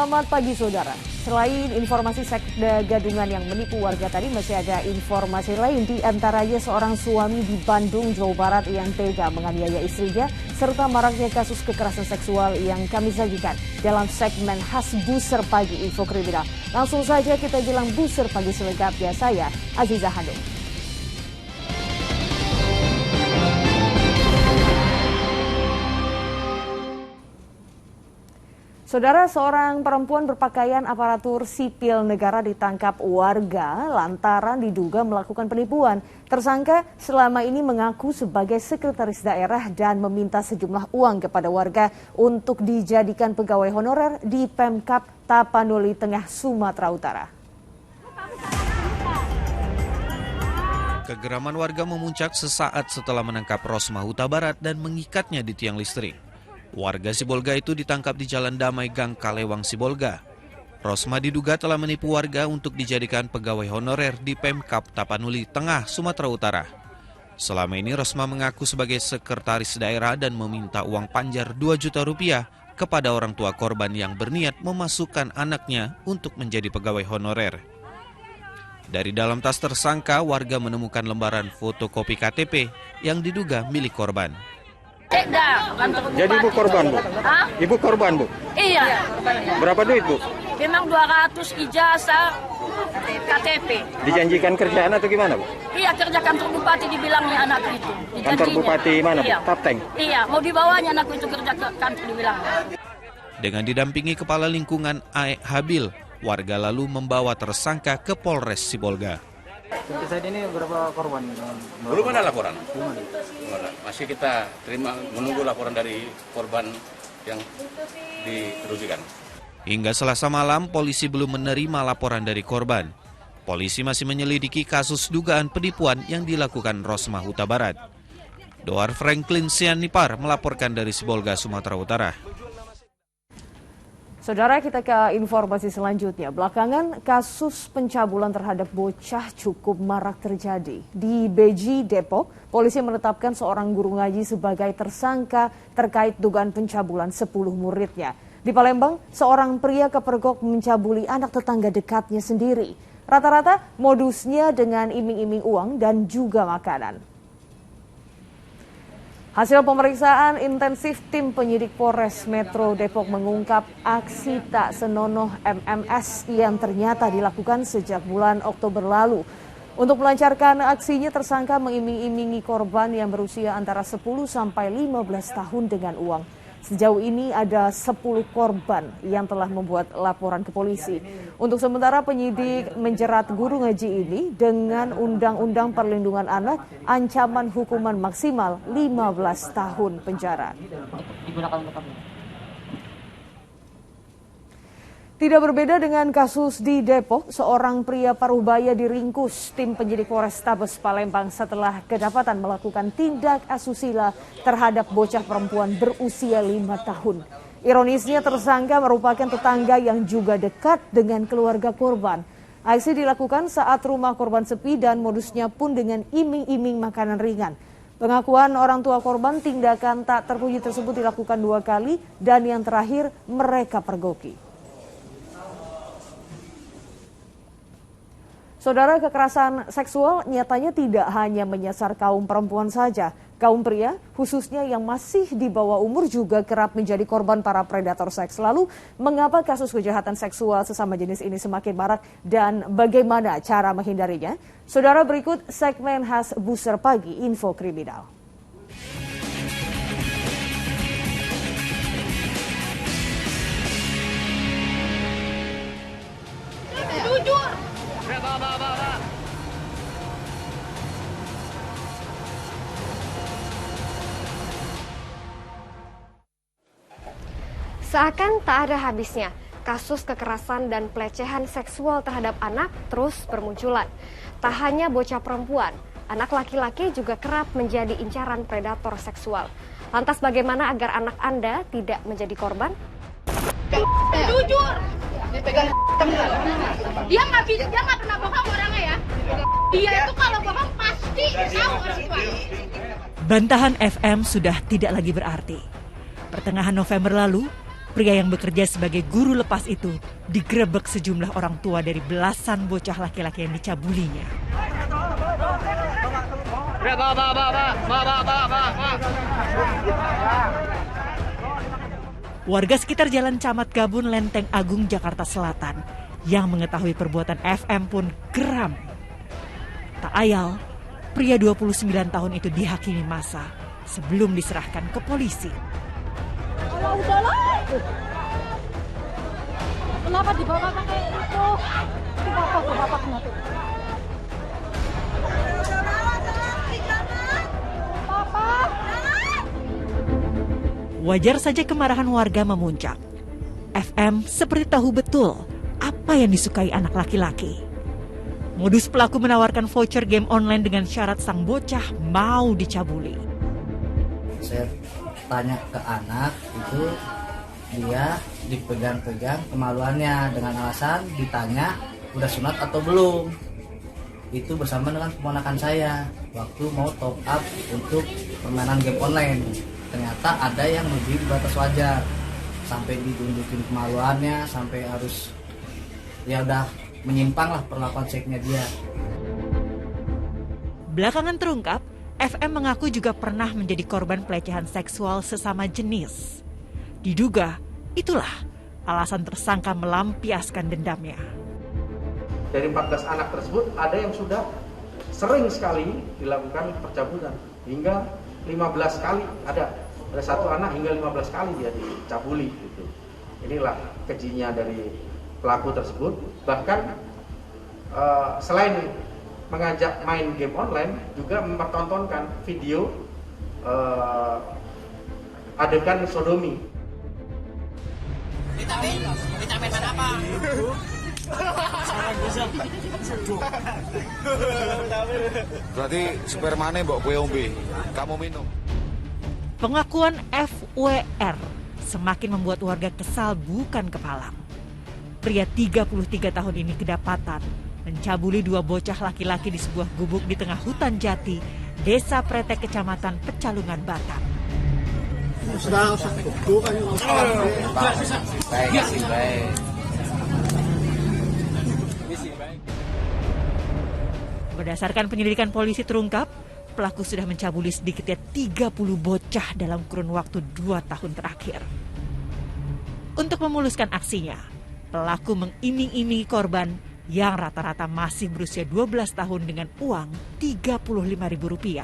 Selamat pagi saudara. Selain informasi sekda gadungan yang menipu warga tadi, masih ada informasi lain, di antaranya seorang suami di Bandung, Jawa Barat yang tega menganiaya istrinya, serta maraknya kasus kekerasan seksual yang kami sajikan dalam segmen khas Buser Pagi Info Kriminal. Langsung saja kita jelang Buser Pagi selengkapnya, saya Aziza Hanum. Saudara, seorang perempuan berpakaian aparatur sipil negara ditangkap warga lantaran diduga melakukan penipuan. Tersangka selama ini mengaku sebagai sekretaris daerah dan meminta sejumlah uang kepada warga untuk dijadikan pegawai honorer di Pemkab Tapanuli Tengah, Sumatera Utara. Kegeraman warga memuncak sesaat setelah menangkap Rosma Huta Barat dan mengikatnya di tiang listrik. Warga Sibolga itu ditangkap di Jalan Damai Gang Kalewang, Sibolga. Rosma diduga telah menipu warga untuk dijadikan pegawai honorer di Pemkab Tapanuli Tengah, Sumatera Utara. Selama ini Rosma mengaku sebagai sekretaris daerah dan meminta uang panjar 2 juta rupiah kepada orang tua korban yang berniat memasukkan anaknya untuk menjadi pegawai honorer. Dari dalam tas tersangka, warga menemukan lembaran fotokopi KTP yang diduga milik korban. Jadi ibu korban, Bu? Hah? Ibu korban, Bu? Iya. Berapa duit, Bu? Memang 200 ijazah KTP. Dijanjikan kerjaan atau gimana, Bu? Iya, kerja kantor bupati dibilangnya anak itu. Kantor bupati mana, Bu? Iya. Tapteng? Iya, mau dibawanya anak itu kerja ke kantor dibilang. Dengan didampingi Kepala Lingkungan AE Habil, warga lalu membawa tersangka ke Polres Sibolga. Sampai saat ini berapa korban? Belum ada laporan. Masih kita terima menunggu laporan dari korban yang diterusikan. Hingga Selasa malam, polisi belum menerima laporan dari korban. Polisi masih menyelidiki kasus dugaan penipuan yang dilakukan Rosma Huta Barat. Doar Franklin Sianipar melaporkan dari Sibolga, Sumatera Utara. Saudara, kita ke informasi selanjutnya. Belakangan kasus pencabulan terhadap bocah cukup marak terjadi. Di Beji, Depok, polisi menetapkan seorang guru ngaji sebagai tersangka terkait dugaan pencabulan 10 muridnya. Di Palembang, seorang pria kepergok mencabuli anak tetangga dekatnya sendiri. Rata-rata modusnya dengan iming-iming uang dan juga makanan. Hasil pemeriksaan intensif tim penyidik Polres Metro Depok mengungkap aksi tak senonoh MMS yang ternyata dilakukan sejak bulan Oktober lalu. Untuk melancarkan aksinya, tersangka mengiming-imingi korban yang berusia antara 10 sampai 15 tahun dengan uang. Sejauh ini ada 10 korban yang telah membuat laporan ke polisi. Untuk sementara penyidik menjerat guru ngaji ini dengan Undang-Undang Perlindungan Anak ancaman hukuman maksimal 15 tahun penjara. Tidak berbeda dengan kasus di Depok, seorang pria Parubaya diringkus tim penyidik Polrestabes Palembang setelah kedapatan melakukan tindak asusila terhadap bocah perempuan berusia 5 tahun. Ironisnya, tersangka merupakan tetangga yang juga dekat dengan keluarga korban. Aksi dilakukan saat rumah korban sepi dan modusnya pun dengan iming-iming makanan ringan. Pengakuan orang tua korban, tindakan tak terpuji tersebut dilakukan 2 kali dan yang terakhir mereka pergoki. Saudara, kekerasan seksual nyatanya tidak hanya menyasar kaum perempuan saja. Kaum pria, khususnya yang masih di bawah umur, juga kerap menjadi korban para predator seks. Lalu, mengapa kasus kejahatan seksual sesama jenis ini semakin marak dan bagaimana cara menghindarinya? Saudara, berikut segmen khas Buser Pagi Info Kriminal. Seakan tak ada habisnya, kasus kekerasan dan pelecehan seksual terhadap anak terus bermunculan. Tak hanya bocah perempuan, anak laki-laki juga kerap menjadi incaran predator seksual. Lantas bagaimana agar anak Anda tidak menjadi korban? Jujur, dia nggak pernah bohong orangnya ya. Dia itu kalau bohong pasti tahu orang tua. Bantahan FM sudah tidak lagi berarti. Pertengahan November lalu, Pria yang bekerja sebagai guru lepas itu digerebek sejumlah orang tua dari belasan bocah laki-laki yang dicabulinya. Warga sekitar Jalan Camat Gabun, Lenteng Agung, Jakarta Selatan yang mengetahui perbuatan FM pun geram. Tak ayal, pria 29 tahun itu dihakimi massa sebelum diserahkan ke polisi. Udahlah. Kenapa dibawa pakai itu? Bapak kenapa? Wajar saja kemarahan warga memuncak. FM seperti tahu betul apa yang disukai anak laki-laki. Modus pelaku menawarkan voucher game online dengan syarat sang bocah mau dicabuli. Saya tanya ke anak itu, dia dipegang-pegang kemaluannya dengan alasan ditanya udah sunat atau belum. Itu bersama dengan keponakan saya waktu mau top up untuk permainan game online. Ternyata ada yang lebih di batas wajar, sampai ditunjukin kemaluannya, sampai harus ya udah menyimpang lah perlakuan seksualnya dia. Belakangan terungkap, FM mengaku juga pernah menjadi korban pelecehan seksual sesama jenis. Diduga itulah alasan tersangka melampiaskan dendamnya. Dari 14 anak tersebut ada yang sudah sering sekali dilakukan percabulan, hingga 15 kali ada satu anak hingga 15 kali dia dicabuli gitu. Inilah kejinya dari pelaku tersebut. Bahkan selain mengajak main game online, juga mempertontonkan video adegan sodomi. Vitamin mana apa? Berarti spermane mbok kowe ombe, kamu minum. Pengakuan FWR semakin membuat warga kesal bukan kepalang. Pria 33 tahun ini kedapatan mencabuli 2 bocah laki-laki di sebuah gubuk di tengah hutan jati, Desa Pretek, Kecamatan Pecalungan, Batam. Berdasarkan penyelidikan polisi terungkap, pelaku sudah mencabuli sedikitnya 30 bocah dalam kurun waktu 2 tahun terakhir. Untuk memuluskan aksinya, pelaku mengiming-imingi korban yang rata-rata masih berusia 12 tahun dengan uang Rp35.000.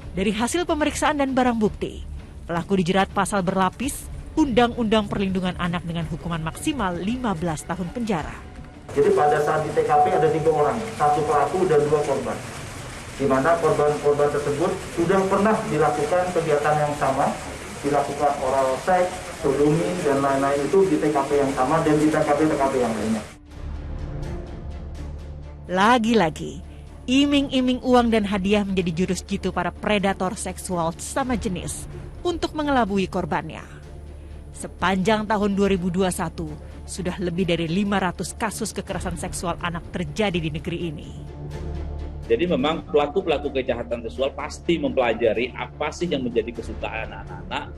Dari hasil pemeriksaan dan barang bukti, pelaku dijerat pasal berlapis Undang-Undang Perlindungan Anak dengan hukuman maksimal 15 tahun penjara. Jadi pada saat di TKP ada 3 orang, 1 pelaku dan 2 korban. Di mana korban-korban tersebut sudah pernah dilakukan kegiatan yang sama, dilakukan oral seks, sodomi, dan lain-lain itu di TKP yang sama dan di TKP-TKP yang lainnya. Lagi-lagi, iming-iming uang dan hadiah menjadi jurus jitu para predator seksual sama jenis untuk mengelabui korbannya. Sepanjang tahun 2021, sudah lebih dari 500 kasus kekerasan seksual anak terjadi di negeri ini. Jadi memang pelaku-pelaku kejahatan seksual pasti mempelajari apa sih yang menjadi kesukaan anak-anak,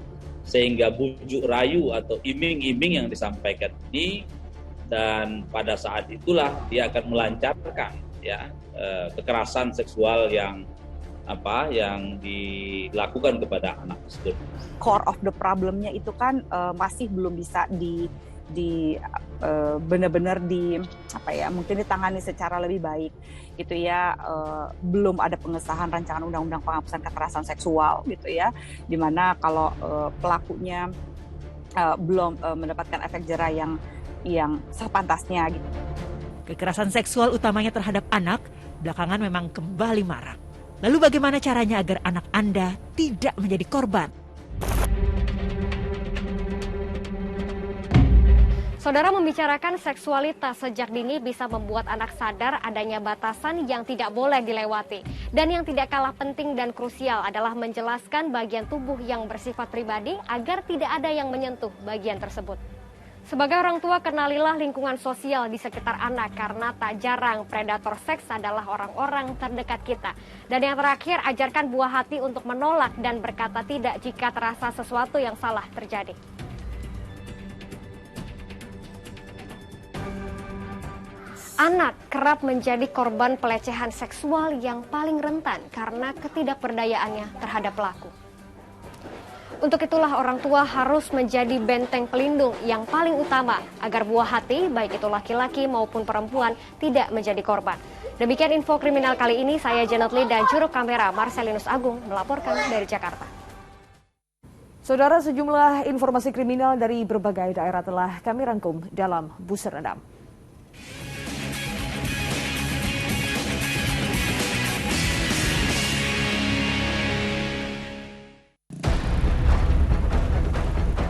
sehingga bujuk rayu atau iming-iming yang disampaikan ini, dan pada saat itulah dia akan melancarkan ya kekerasan seksual yang dilakukan kepada anak tersebut. Core of the problemnya itu kan masih belum bisa benar-benar mungkin ditangani secara lebih baik gitu ya. Belum ada pengesahan rancangan undang-undang penghapusan kekerasan seksual gitu ya, dimana kalau pelakunya belum mendapatkan efek jera yang sepantasnya gitu. Kekerasan seksual utamanya terhadap anak belakangan memang kembali marak. Lalu bagaimana caranya agar anak Anda tidak menjadi korban? Saudara, membicarakan seksualitas sejak dini bisa membuat anak sadar adanya batasan yang tidak boleh dilewati. Dan yang tidak kalah penting dan krusial adalah menjelaskan bagian tubuh yang bersifat pribadi agar tidak ada yang menyentuh bagian tersebut. Sebagai orang tua, kenalilah lingkungan sosial di sekitar anak karena tak jarang predator seks adalah orang-orang terdekat kita. Dan yang terakhir, ajarkan buah hati untuk menolak dan berkata tidak jika terasa sesuatu yang salah terjadi. Anak kerap menjadi korban pelecehan seksual yang paling rentan karena ketidakberdayaannya terhadap pelaku. Untuk itulah orang tua harus menjadi benteng pelindung yang paling utama agar buah hati, baik itu laki-laki maupun perempuan, tidak menjadi korban. Demikian info kriminal kali ini, saya Janet Lee dan juru kamera Marcelinus Agung melaporkan dari Jakarta. Saudara, sejumlah informasi kriminal dari berbagai daerah telah kami rangkum dalam Buser Endam.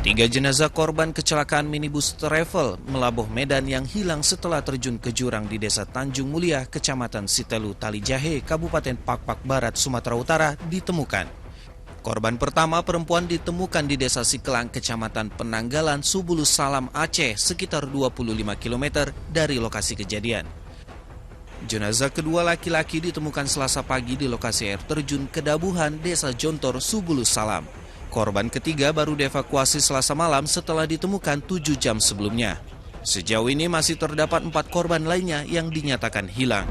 Tiga jenazah korban kecelakaan minibus travel melabuh Medan yang hilang setelah terjun ke jurang di Desa Tanjung Mulia, Kecamatan Sitelu, Talijahe, Kabupaten Pakpak Barat, Sumatera Utara ditemukan. Korban pertama perempuan ditemukan di Desa Sikelang, Kecamatan Penanggalan, Subulu Salam, Aceh, sekitar 25 km dari lokasi kejadian. Jenazah kedua laki-laki ditemukan Selasa pagi di lokasi air terjun Kedabuhan, Desa Jontor, Subulu Salam. Korban ketiga baru dievakuasi Selasa malam setelah ditemukan 7 jam sebelumnya. Sejauh ini masih terdapat 4 korban lainnya yang dinyatakan hilang.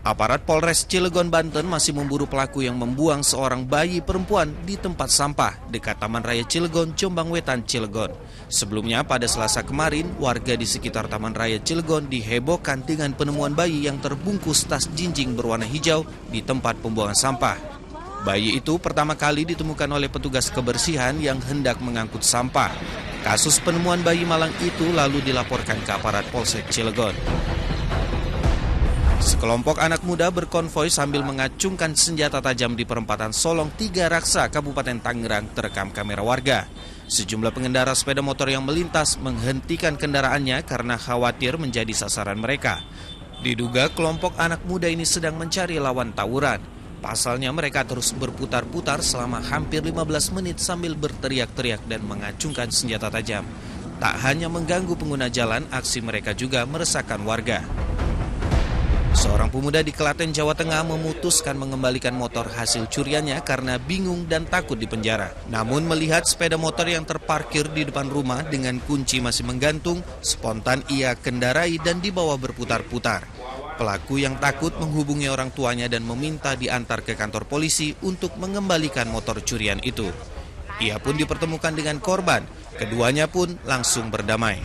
Aparat Polres Cilegon, Banten masih memburu pelaku yang membuang seorang bayi perempuan di tempat sampah dekat Taman Raya Cilegon, Jombang Wetan, Cilegon. Sebelumnya pada Selasa kemarin, warga di sekitar Taman Raya Cilegon dihebohkan dengan penemuan bayi yang terbungkus tas jinjing berwarna hijau di tempat pembuangan sampah. Bayi itu pertama kali ditemukan oleh petugas kebersihan yang hendak mengangkut sampah. Kasus penemuan bayi malang itu lalu dilaporkan ke aparat Polsek Cilegon. Sekelompok anak muda berkonvoi sambil mengacungkan senjata tajam di perempatan Solong 3 Raksa, Kabupaten Tangerang terekam kamera warga. Sejumlah pengendara sepeda motor yang melintas menghentikan kendaraannya karena khawatir menjadi sasaran mereka. Diduga kelompok anak muda ini sedang mencari lawan tawuran. Pasalnya mereka terus berputar-putar selama hampir 15 menit sambil berteriak-teriak dan mengacungkan senjata tajam. Tak hanya mengganggu pengguna jalan, aksi mereka juga meresahkan warga. Seorang pemuda di Klaten, Jawa Tengah memutuskan mengembalikan motor hasil curiannya karena bingung dan takut dipenjara. Namun melihat sepeda motor yang terparkir di depan rumah dengan kunci masih menggantung, spontan ia kendarai dan dibawa berputar-putar. Pelaku yang takut menghubungi orang tuanya dan meminta diantar ke kantor polisi untuk mengembalikan motor curian itu. Ia pun dipertemukan dengan korban, keduanya pun langsung berdamai.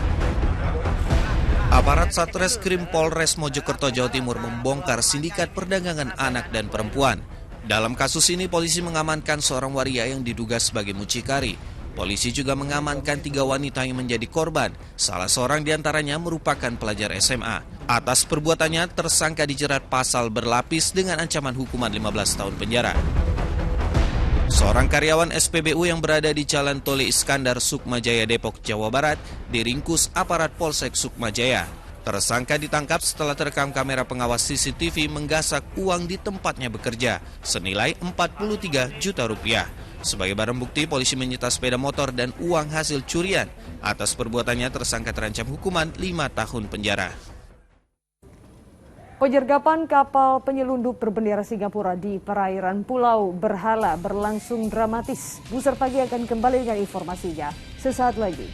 Aparat Satreskrim Polres Mojokerto, Jawa Timur membongkar sindikat perdagangan anak dan perempuan. Dalam kasus ini polisi mengamankan seorang waria yang diduga sebagai mucikari. Polisi juga mengamankan 3 wanita yang menjadi korban. Salah seorang diantaranya merupakan pelajar SMA. Atas perbuatannya, tersangka dijerat pasal berlapis dengan ancaman hukuman 15 tahun penjara. Seorang karyawan SPBU yang berada di Jalan Tole Iskandar, Sukmajaya, Depok, Jawa Barat, diringkus aparat Polsek Sukmajaya. Tersangka ditangkap setelah terekam kamera pengawas CCTV menggasak uang di tempatnya bekerja, senilai 43 juta rupiah. Sebagai barang bukti, polisi menyita sepeda motor dan uang hasil curian. Atas perbuatannya, tersangka terancam hukuman 5 tahun penjara. Penyergapan kapal penyelundup berbendera Singapura di perairan Pulau Berhala berlangsung dramatis. Buser Pagi akan kembali dengan informasinya sesaat lagi.